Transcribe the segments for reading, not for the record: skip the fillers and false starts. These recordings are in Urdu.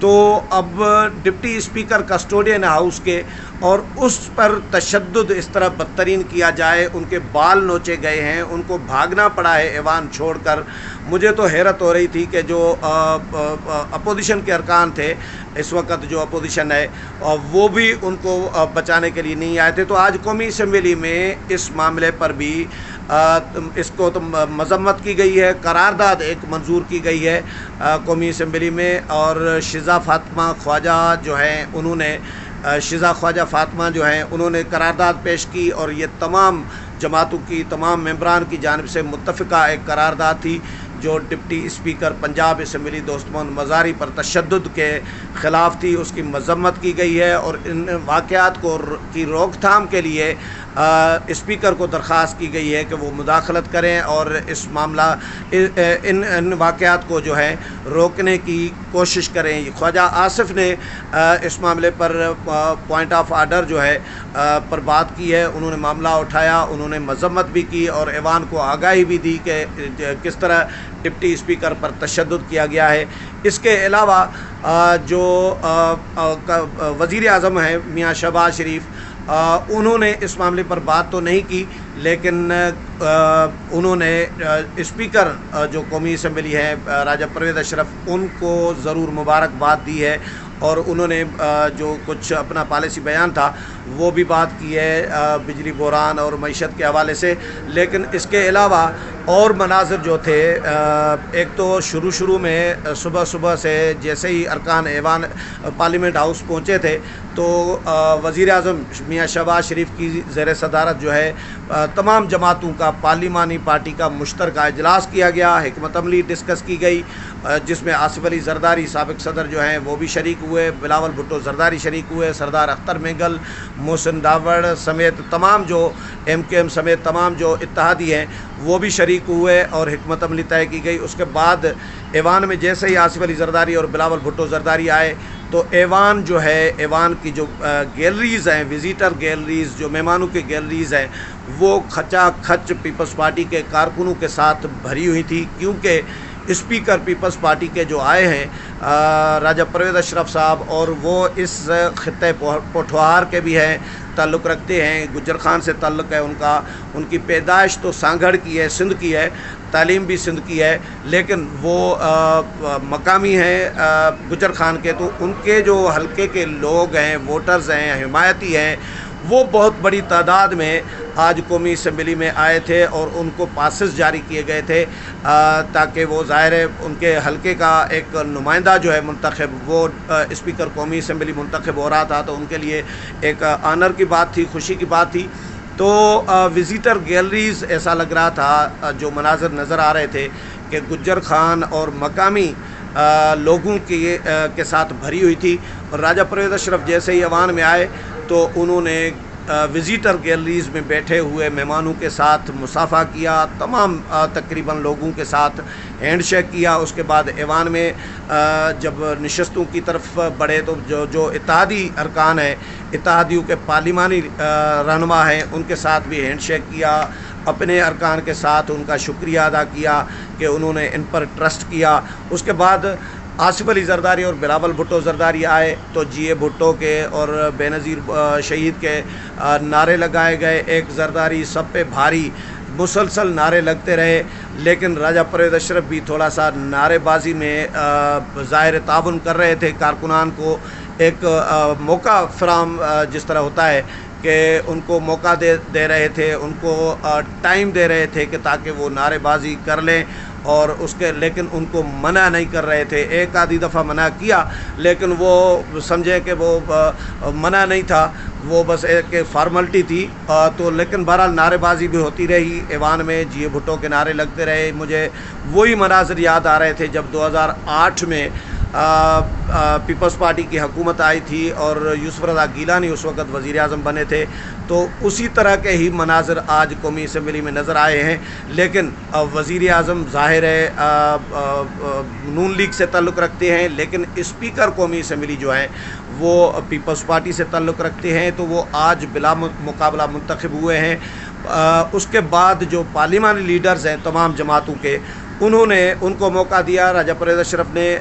تو اب ڈپٹی اسپیکر کسٹوڈین ہاؤس کے اور اس پر تشدد اس طرح بدترین کیا جائے، ان کے بال نوچے گئے ہیں، ان کو بھاگنا پڑا ہے ایوان چھوڑ کر۔ مجھے تو حیرت ہو رہی تھی کہ جو اپوزیشن کے ارکان تھے اس وقت، جو اپوزیشن ہے، وہ بھی ان کو بچانے کے لیے نہیں آئے تھے۔ تو آج قومی اسمبلی میں اس معاملے پر بھی اس کو تو مذمت کی گئی ہے، قرارداد ایک منظور کی گئی ہے قومی اسمبلی میں، اور شزا فاطمہ خواجہ جو ہیں انہوں نے خواجہ فاطمہ جو ہیں انہوں نے قرارداد پیش کی، اور یہ تمام جماعتوں کی، تمام ممبران کی جانب سے متفقہ ایک قرارداد تھی جو ڈپٹی اسپیکر پنجاب اسمبلی دوست محمد مزاری پر تشدد کے خلاف تھی۔ اس کی مذمت کی گئی ہے، اور ان واقعات کی روک تھام کے لیے اسپیکر کو درخواست کی گئی ہے کہ وہ مداخلت کریں اور اس معاملہ ان واقعات کو جو ہے روکنے کی کوشش کریں۔ خواجہ آصف نے اس معاملے پر پوائنٹ آف آرڈر جو ہے پر بات کی ہے، انہوں نے معاملہ اٹھایا، انہوں نے مذمت بھی کی اور ایوان کو آگاہی بھی دی کہ کس طرح ڈپٹی اسپیکر پر تشدد کیا گیا ہے۔ اس کے علاوہ جو وزیر اعظم ہیں میاں شہباز شریف، انہوں نے اس معاملے پر بات تو نہیں کی، لیکن انہوں نے اسپیکر جو قومی اسمبلی ہے راجہ پرویز اشرف، ان کو ضرور مبارکباد دی ہے، اور انہوں نے جو کچھ اپنا پالیسی بیان تھا وہ بھی بات کی ہے بجلی بحران اور معیشت کے حوالے سے۔ لیکن اس کے علاوہ اور مناظر جو تھے، ایک تو شروع میں صبح سے جیسے ہی ارکان ایوان پارلیمنٹ ہاؤس پہنچے تھے تو وزیر اعظم میاں شہباز شریف کی زیر صدارت جو ہے تمام جماعتوں کا پارلیمانی پارٹی کا مشترکہ اجلاس کیا گیا، حکمت عملی ڈسکس کی گئی، جس میں آصف علی زرداری سابق صدر جو ہیں وہ بھی شریک ہوئے، بلاول بھٹو زرداری شریک ہوئے، سردار اختر مینگل، محسن داوڑ سمیت تمام جو ایم کیو ایم سمیت تمام جو اتحادی ہیں وہ بھی شریک ہوئے، اور حکمت عملی طے کی گئی۔ اس کے بعد ایوان میں جیسے ہی آصف علی زرداری اور بلاول بھٹو زرداری آئے تو ایوان جو ہے، ایوان کی جو گیلریز ہیں، وزیٹر گیلریز، جو مہمانوں کی گیلریز ہیں، وہ کھچا کھچ پیپلز پارٹی کے کارکنوں کے ساتھ بھری ہوئی تھی، کیونکہ اسپیکر پیپلز پارٹی کے جو آئے ہیں راجہ پرویز اشرف صاحب، اور وہ اس خطے پوٹھوہار کے بھی ہیں، تعلق رکھتے ہیں، گجر خان سے تعلق ہے ان کا، ان کی پیدائش تو سانگھڑ کی ہے، سندھ کی ہے، تعلیم بھی سندھ کی ہے، لیکن وہ مقامی ہیں گجر خان کے، تو ان کے جو حلقے کے لوگ ہیں، ووٹرز ہیں، حمایتی ہیں، وہ بہت بڑی تعداد میں آج قومی اسمبلی میں آئے تھے، اور ان کو پاسز جاری کیے گئے تھے تاکہ وہ ظاہر ہے ان کے حلقے کا ایک نمائندہ جو ہے منتخب، وہ اسپیکر قومی اسمبلی منتخب ہو رہا تھا، تو ان کے لیے ایک آنر کی بات تھی، خوشی کی بات تھی۔ تو وزیٹر گیلریز ایسا لگ رہا تھا، جو مناظر نظر آ رہے تھے کہ گجر خان اور مقامی لوگوں کے ساتھ بھری ہوئی تھی، اور راجہ پرویز اشرف جیسے ہی ایوان میں آئے تو انہوں نے وزیٹر گیلریز میں بیٹھے ہوئے مہمانوں کے ساتھ مصافحہ کیا، تمام تقریباً لوگوں کے ساتھ ہینڈ شیک کیا۔ اس کے بعد ایوان میں جب نشستوں کی طرف بڑھے تو جو اتحادی ارکان ہیں، اتحادیوں کے پارلیمانی رہنما ہیں، ان کے ساتھ بھی ہینڈ شیک کیا، اپنے ارکان کے ساتھ ان کا شکریہ ادا کیا کہ انہوں نے ان پر ٹرسٹ کیا۔ اس کے بعد آصف علی زرداری اور بلاول بھٹو زرداری آئے تو جی اے بھٹو کے اور بے نظیر شہید کے نعرے لگائے گئے، ایک زرداری سب پہ بھاری، مسلسل نعرے لگتے رہے، لیکن راجہ پرویز اشرف بھی تھوڑا سا نعرے بازی میں ظاہر تعاون کر رہے تھے، کارکنان کو ایک موقع فراہم جس طرح ہوتا ہے کہ ان کو موقع دے رہے تھے، ان کو ٹائم دے رہے تھے کہ تاکہ وہ نعرے بازی کر لیں، اور لیکن ان کو منع نہیں کر رہے تھے۔ ایک آدھی دفعہ منع کیا، لیکن وہ سمجھے کہ وہ منع نہیں تھا، وہ بس ایک فارملٹی تھی، تو لیکن بہرحال نعرے بازی بھی ہوتی رہی ایوان میں، جی اے بھٹو کے نعرے لگتے رہے۔ مجھے وہی مناظر یاد آ رہے تھے جب 2008 میں پیپلز پارٹی کی حکومت آئی تھی اور یوسف رضا گیلانی اس وقت وزیر اعظم بنے تھے، تو اسی طرح کے ہی مناظر آج قومی اسمبلی میں نظر آئے ہیں، لیکن وزیر اعظم ظاہر ہے نون لیگ سے تعلق رکھتے ہیں، لیکن اسپیکر قومی اسمبلی جو ہیں وہ پیپلز پارٹی سے تعلق رکھتے ہیں، تو وہ آج بلا مقابلہ منتخب ہوئے ہیں۔ اس کے بعد جو پارلیمانی لیڈرز ہیں تمام جماعتوں کے، انہوں نے ان کو موقع دیا. راجہ پرویز اشرف نے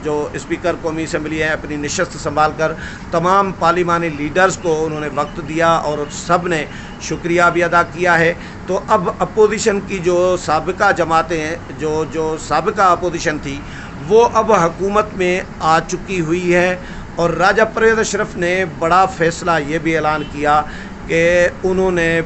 جو اسپیکر قومی اسمبلی ہیں اپنی نشست سنبھال کر تمام پارلیمانی لیڈرز کو انہوں نے وقت دیا اور سب نے شکریہ بھی ادا کیا ہے. تو اب اپوزیشن کی جو سابقہ جماعتیں ہیں جو سابقہ اپوزیشن تھی وہ اب حکومت میں آ چکی ہوئی ہے. اور راجہ پرویز اشرف نے بڑا فیصلہ یہ بھی اعلان کیا کہ انہوں نے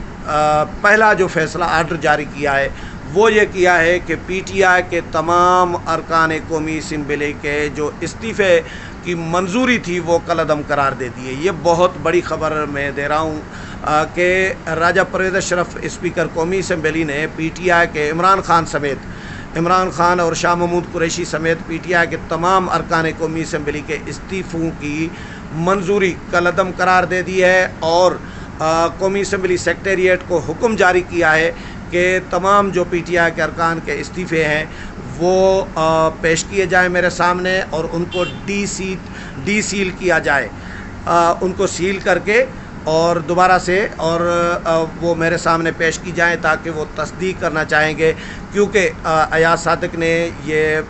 پہلا جو فیصلہ آرڈر جاری کیا ہے وہ یہ کیا ہے کہ پی ٹی آئی کے تمام ارکان قومی اسمبلی کے جو استعفے کی منظوری تھی وہ کالعدم قرار دے دیے. یہ بہت بڑی خبر میں دے رہا ہوں کہ راجہ پرویز اشرف اسپیکر قومی اسمبلی نے پی ٹی آئی کے عمران خان اور شاہ محمود قریشی سمیت پی ٹی آئی کے تمام ارکان قومی اسمبلی کے استعفوں کی منظوری کالعدم قرار دے دی ہے. اور قومی اسمبلی سیکریٹریٹ کو حکم جاری کیا ہے کہ تمام جو پی ٹی آئی کے ارکان کے استعفے ہیں وہ پیش کیے جائیں میرے سامنے اور ان کو ڈی سیل کیا جائے, ان کو سیل کر کے اور دوبارہ سے اور وہ میرے سامنے پیش کی جائیں تاکہ وہ تصدیق کرنا چاہیں گے. کیونکہ ایاز صادق نے یہ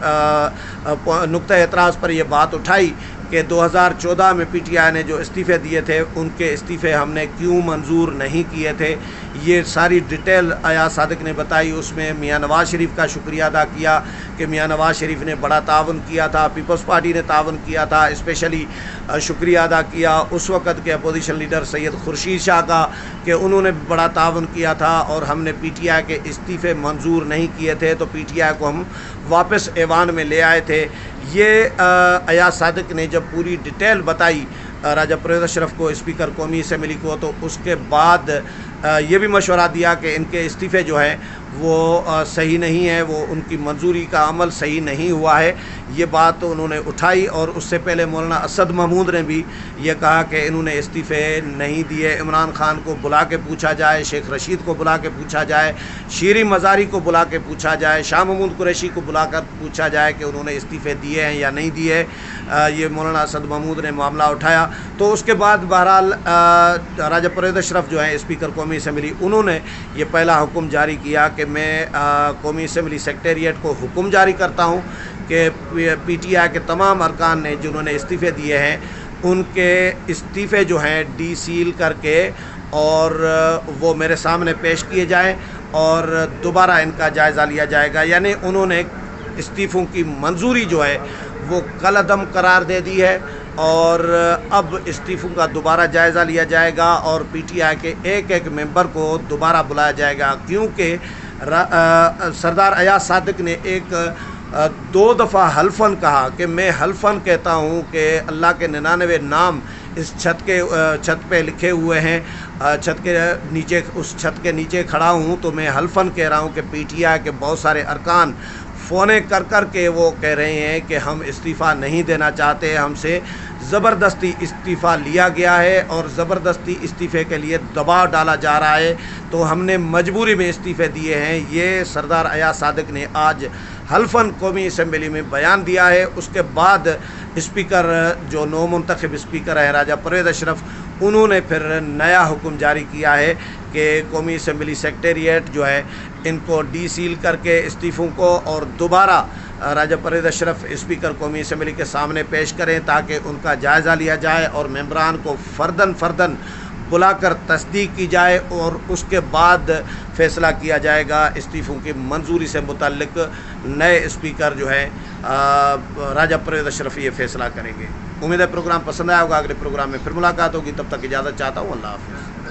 نقطہ اعتراض پر یہ بات اٹھائی کہ 2014 میں پی ٹی آئی نے جو استعفے دیے تھے ان کے استعفے ہم نے کیوں منظور نہیں کیے تھے. یہ ساری ڈیٹیل ایاز صادق نے بتائی. اس میں میاں نواز شریف کا شکریہ ادا کیا کہ میاں نواز شریف نے بڑا تعاون کیا تھا, پیپلز پارٹی نے تعاون کیا تھا. اسپیشلی شکریہ ادا کیا اس وقت کے اپوزیشن لیڈر سید خورشید شاہ کا کہ انہوں نے بڑا تعاون کیا تھا اور ہم نے پی ٹی آئی کے استعفے منظور نہیں کیے تھے تو پی ٹی آئی کو ہم واپس ایوان میں لے آئے تھے. یہ ایاز صادق نے جب پوری ڈیٹیل بتائی راجہ پرویز اشرف کو, اسپیکر قومی اسمبلی کو, تو اس کے بعد یہ بھی مشورہ دیا کہ ان کے استعفے جو ہیں وہ صحیح نہیں ہے, وہ ان کی منظوری کا عمل صحیح نہیں ہوا ہے. یہ بات انہوں نے اٹھائی. اور اس سے پہلے مولانا اسد محمود نے بھی یہ کہا کہ انہوں نے استعفے نہیں دیے. عمران خان کو بلا کے پوچھا جائے, شیخ رشید کو بلا کے پوچھا جائے, شیریں مزاری کو بلا کے پوچھا جائے, شاہ محمود قریشی کو بلا کر پوچھا جائے کہ انہوں نے استعفے دیے ہیں یا نہیں دیے. یہ مولانا اسد محمود نے معاملہ اٹھایا. تو اس کے بعد بہرحال راجہ پرویز اشرف جو ہیں اسپیکر قومی اسمبلی, انہوں نے یہ پہلا حکم جاری کیا کہ میں قومی اسمبلی سیکریٹریٹ کو حکم جاری کرتا ہوں کہ پی ٹی آئی کے تمام ارکان نے جنہوں نے استعفے دیے ہیں ان کے استعفے جو ہیں ڈی سیل کر کے اور وہ میرے سامنے پیش کیے جائیں اور دوبارہ ان کا جائزہ لیا جائے گا. یعنی انہوں نے استعفوں کی منظوری جو ہے وہ کالعدم قرار دے دی ہے اور اب استعفوں کا دوبارہ جائزہ لیا جائے گا اور پی ٹی آئی کے ایک ممبر کو دوبارہ بلایا جائے گا. کیونکہ سردار ایاز صادق نے ایک 2 دفعہ حلفاً کہا کہ میں حلفاً کہتا ہوں کہ اللہ کے 99 نام اس چھت پہ لکھے ہوئے ہیں, اس چھت کے نیچے کھڑا ہوں, تو میں حلفاً کہہ رہا ہوں کہ پی ٹی آئی کے بہت سارے ارکان فونے کر کے وہ کہہ رہے ہیں کہ ہم استعفیٰ نہیں دینا چاہتے, ہم سے زبردستی استعفیٰ لیا گیا ہے اور زبردستی استعفے کے لیے دباؤ ڈالا جا رہا ہے, تو ہم نے مجبوری میں استعفے دیے ہیں. یہ سردار ایاز صادق نے آج حلفاً قومی اسمبلی میں بیان دیا ہے. اس کے بعد اسپیکر جو نو منتخب اسپیکر ہیں راجہ پرویز اشرف, انہوں نے پھر نیا حکم جاری کیا ہے کہ قومی اسمبلی سیکریٹریٹ جو ہے ان کو ڈی سیل کر کے استعفوں کو اور دوبارہ راجہ پرویز اشرف اسپیکر قومی اسمبلی کے سامنے پیش کریں تاکہ ان کا جائزہ لیا جائے اور ممبران کو فرداً بلا کر تصدیق کی جائے اور اس کے بعد فیصلہ کیا جائے گا استعفوں کی منظوری سے متعلق. نئے اسپیکر جو ہیں راجہ پرویز اشرف یہ فیصلہ کریں گے. امید ہے پروگرام پسند آیا ہوگا. اگلے پروگرام میں پھر ملاقات ہوگی. تب تک اجازت چاہتا ہوں. اللہ حافظ.